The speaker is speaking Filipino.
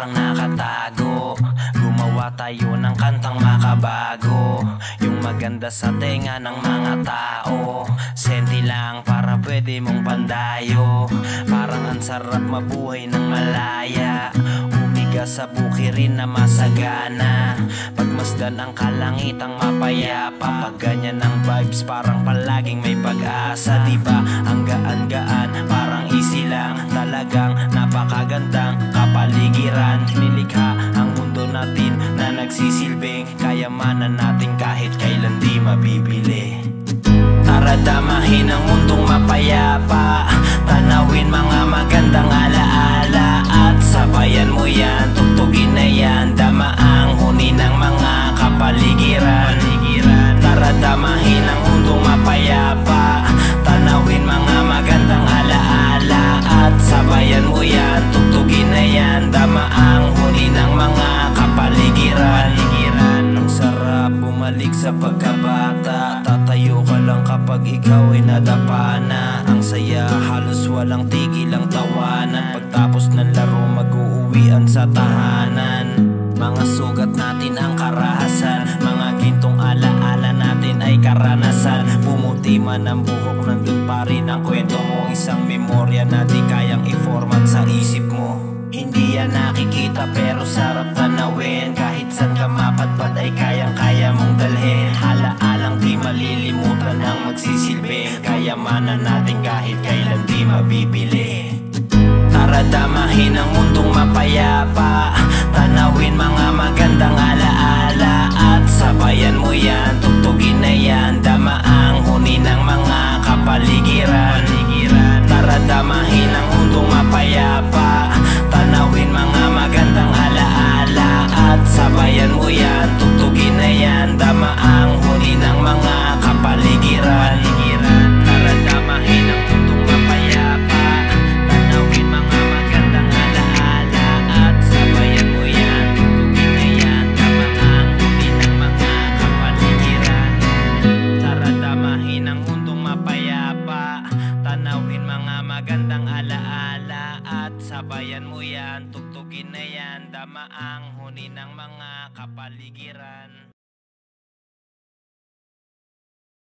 parang nakatago. Gumawa tayo ng kantang makabago, yung maganda sa tenga ng mga tao. Senti lang para pwede mong pandayo. Parang ang sarap mabuhay ng malaya, umiga sa bukirin na masagana. Pagmasdan ang kalangitang mapayapa, pag ganyan ang vibes parang palaging may pag-asa. Diba ang gaan-gaan, parang easy lang. Talagang napakagandang kapaligiran. Nilikha ang mundo natin na nagsisilbing kayamanan natin kahit kailan di mabibili. Tara damahin ang mundong mapayapa, tanawin mga magandang alaala. At sabayan mo yan, tugtugin na yan, dama ang huni ng mga kapaligiran. Tara damahin ang mundong mapayapa, tanawin mga magandang alaala. At sabayan mo yan, tugtugin na yan, dama ang huni ng mga kapaligiran. Ang sarap bumalik sa pagkabata, tatayo ka lang kapag ikaw ay nadapa na. Ang saya halos walang tigil ang tawanan, pagtapos ng laro mag-uuwian sa tahanan. Mga sugat natin ang karahasan, mga gintong alaala natin ay karanasan. Pumuti man ang buhok, nandun pa rin ang kwento mo, isang memorya na di kayang i-format sa isip mo. Hindi yan nakikita pero sarap tanawin, kahit saan ka mapadpad ay kayang-kaya mong dalhin. Alaalang di malilimutan ang magsisilbing kayamanan natin kahit kailan di mabibili. Tara damahin ang mundong mapayapa, tanawin mga magandang alaala. At sabayan mo yan, tugtugin na yan, dama ang huni ng mga kapaligiran. Tara damahin ang mundong mapayapa, tanawin mga magandang alaala. At sabayan mo yan, tugtugin na yan, dama ang huni ng mga kapaligiran. Tara damahin ang mundong mapayapa, tanawin mga magandang alaala. At sabayan mo yan, tugtugin na yan, dama ang huni ng mga kapaligiran. Tara damahin ang mundong mapayapa, tanawin mga magandang alaala. At sabayan mo yan, tugtugin na yan, dama ang huni ng mga kapaligiran.